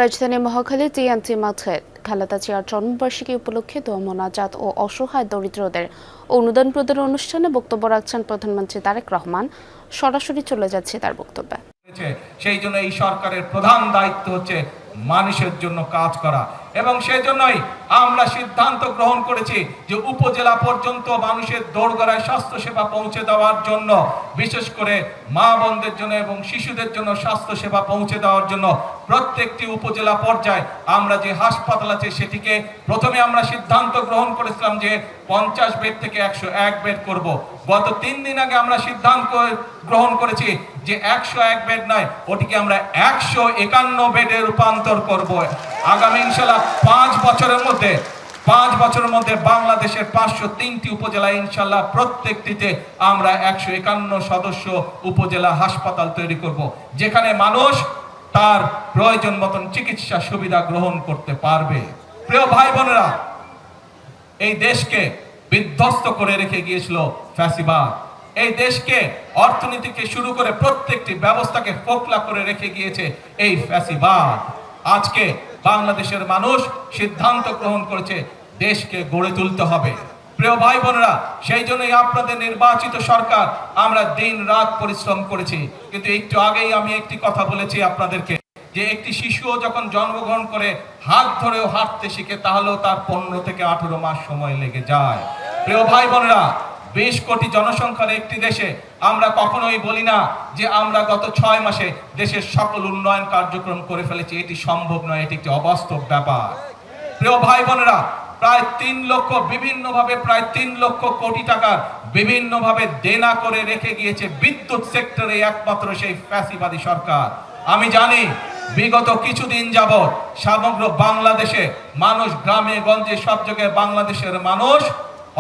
রাজধানী মহাখালী টিএনটি মাঠে খালেদা জিয়ার জন্মবার্ষিকী উপলক্ষে দোয়া মোনাজাত ও অসহায় দরিদ্রদের অনুদান প্রদান অনুষ্ঠানে বক্তব্য রাখছেন প্রধানমন্ত্রী তারেক রহমান। সরাসরি চলে যাচ্ছে তার বক্তব্যে। সেই জন্য এই সরকারের প্রধান দায়িত্ব হচ্ছে মানুষের জন্য কাজ করা, এবং সেজন্যই আমরা সিদ্ধান্ত গ্রহণ করেছি যে উপজেলা পর্যন্ত মানুষের দোরগোড়ায় স্বাস্থ্য সেবা পৌঁছে দেওয়ার জন্য, বিশেষ করে মা বোনদের জন্য এবং শিশুদের জন্য স্বাস্থ্য সেবা পৌঁছে দেওয়ার জন্য প্রত্যেকটি উপজেলা পর্যায়ে আমরা যে হাসপাতাল আছে সেটিকে প্রথমে আমরা সিদ্ধান্ত গ্রহণ করেছিলাম যে 50 বেড থেকে 101 বেড করব। গত 3 দিন আগে আমরা সিদ্ধান্ত গ্রহণ করেছি যে 101 বেড নয়, ওটিকে আমরা 151 বেডে রূপান্তর করব। আগামী ইনশাআল্লাহ 5 বছরের মধ্যে বাংলাদেশের 503টি উপজেলা ইনশাআল্লাহ প্রত্যেকটিতে আমরা 151 সদস্য উপজেলা হাসপাতাল তৈরি করব, যেখানে মানুষ তার প্রয়োজন মতন চিকিৎসা সুবিধা গ্রহণ করতে পারবে। প্রিয় ভাই বোনেরা, এই দেশকে বিধ্বস্ত করে রেখে গিয়েছিল ফ্যাসিবাদ। এই দেশকে অর্থনীতি থেকে শুরু করে প্রত্যেকটি ব্যবস্থাকে ফোকলা করে রেখে গিয়েছে এই ফ্যাসিবাদ। আজকে বাংলাদেশের মানুষ সিদ্ধান্ত গ্রহণ করেছে দেশকে গড়ে তুলতে হবে। প্রিয় ভাই বোনেরা, সেই জন্যই আপনাদের নির্বাচিত সরকার আমরা দিন রাত পরিশ্রম করেছি। কিন্তু একটু আগেই আমি একটি কথা বলেছি আপনাদেরকে যে একটি শিশুও যখন জন্মগ্রহণ করে হাত ধরেও হাঁটতে শিখে, তাহলেও তার 15 থেকে 18 মাস সময় লেগে যায়। প্রিয় ভাই বোনেরা, 20 কোটি জনসংখ্যার একটি দেশে আমরা কখনোই বলি না যে আমরা গত 6 মাসে দেশের সকল উন্নয়ন কার্যক্রম করে ফেলেছি। এটি সম্ভব নয়, এটি একটি অবাস্তব ব্যাপার। প্রিয় ভাই বোনেরা, প্রায় 3 লক্ষ কোটি টাকার বিভিন্নভাবে দেনা করে রেখে গিয়েছে বিদ্যুৎ সেক্টরে একমাত্র সেই ফ্যাসিবাদী সরকার। আমি জানি বিগত কিছুদিন যাবৎ সমগ্র বাংলাদেশে মানুষ, গ্রামে গঞ্জে সব জায়গায় বাংলাদেশের মানুষ,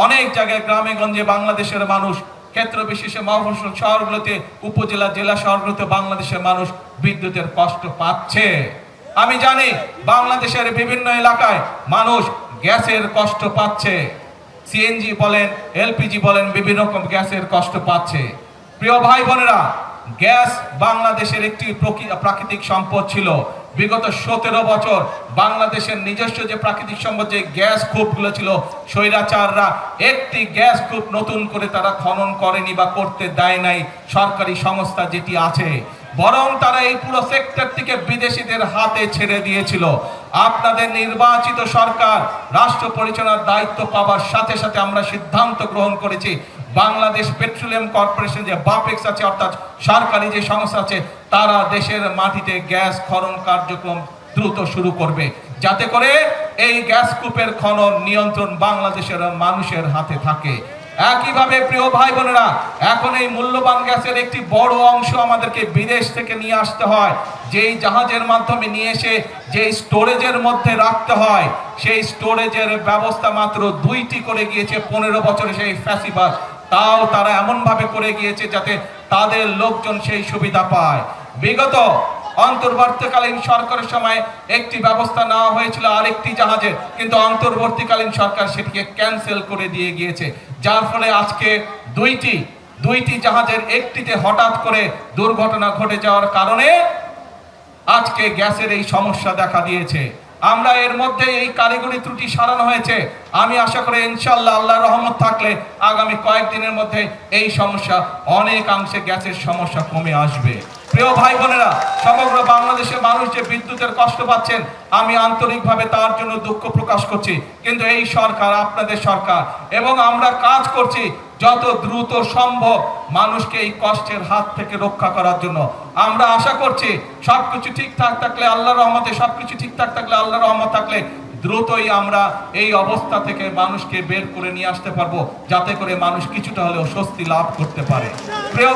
অনেক জায়গায় গ্রামে গঞ্জে বাংলাদেশের মানুষ, ক্ষেত্র বিশেষে মফস্বল শহরগুলোতে, উপজেলা জেলা শহরগুলোতে বাংলাদেশের মানুষ বিদ্যুতের কষ্ট পাচ্ছে। আমি জানি বাংলাদেশের বিভিন্ন এলাকায় মানুষ গ্যাসের কষ্ট পাচ্ছে, সিএনজি বলেন, এলপিজি বলেন, বিভিন্ন রকম গ্যাসের কষ্ট পাচ্ছে। প্রিয় ভাই বোনেরা, গ্যাস বাংলাদেশের একটি প্রাকৃতিক সম্পদ ছিল। বিগত 17 বছর বাংলাদেশের নিজস্ব যে প্রাকৃতিক সম্পদ, যে গ্যাস কূপগুলো ছিল, স্বৈরাচাররা একটি গ্যাস কূপ নতুন করে তারা খনন করেনি বা করতে দেয় নাই সরকারি সংস্থা যেটি আছে, বরং তারা এই পুরো সেক্টরটিকে বিদেশিদের হাতে ছেড়ে দিয়েছিল। আপনাদের নির্বাচিত সরকার রাষ্ট্র পরিচালনার দায়িত্ব পাওয়ার সাথে সাথে আমরা সিদ্ধান্ত গ্রহণ করেছি বাংলাদেশ পেট্রোলিয়াম কর্পোরেশন যে বাপেক্স আছে, অর্থাৎ সরকারি যে সংস্থা আছে, তারা দেশের মাটিতে গ্যাস খনন কার্যক্রম দ্রুত শুরু করবে, যাতে করে এই গ্যাস কূপের খনন নিয়ন্ত্রণ বাংলাদেশের মানুষের হাতে থাকে। একইভাবে প্রিয় ভাই বোনেরা, এখন এই মূল্যবান গ্যাসের একটি বড় অংশ আমাদেরকে বিদেশ থেকে নিয়ে আসতে হয়, যেই জাহাজের মাধ্যমে নিয়ে এসে যে স্টোরেজের মধ্যে রাখতে হয়, সেই স্টোরেজের ব্যবস্থা মাত্র 2টি করে গিয়েছে 15 বছরে সেই ফ্যাসিবাদ। তাও তারা এমন ভাবে করে গিয়েছে যাতে তাদের লোকজন সেই সুবিধা পায়। বিগত অন্তর্বর্তীকালীন সরকারের সময় একটি ব্যবস্থা নেওয়া হয়েছিল আরেকটি জাহাজের, কিন্তু অন্তর্বর্তীকালীন সরকার সেটিকে ক্যান্সেল করে দিয়ে গিয়েছে, যার ফলে আজকে দুইটি জাহাজের একটিতে হঠাৎ করে দুর্ঘটনা ঘটে যাওয়ার কারণে আজকে গ্যাসের এই সমস্যা দেখা দিয়েছে। আমরা এর মধ্যে এই কারিগরি ত্রুটি সারানো হয়েছে। আমি আশা করি ইনশাআল্লাহ আল্লাহর রহমত থাকলে আগামী কয়েকদিনের মধ্যে এই সমস্যা অনেকাংশে, গ্যাসের সমস্যা কমে আসবে। প্রিয় ভাই বোনেরা, সমগ্র বাংলাদেশের মানুষ যে বিদ্যুতের কষ্ট পাচ্ছেন, আমি আন্তরিকভাবে তার জন্য দুঃখ প্রকাশ করছি। কিন্তু এই সরকার, আপনাদের সরকার, এবং আমরা কাজ করছি যত দ্রুত সম্ভব মানুষকে এই কষ্টের হাত থেকে রক্ষা করার জন্য। আমরা আশা করছি সবকিছু ঠিকঠাক থাকলে আল্লাহর রহমতে, সবকিছু ঠিকঠাক থাকলে আল্লাহর রহমত থাকলে দ্রুতই আমরা এই অবস্থা থেকে মানুষকে বের করে নিয়ে আসতে পারবো, যাতে করে মানুষ কিছুটা হলেও স্বস্তি লাভ করতে পারে। প্রিয়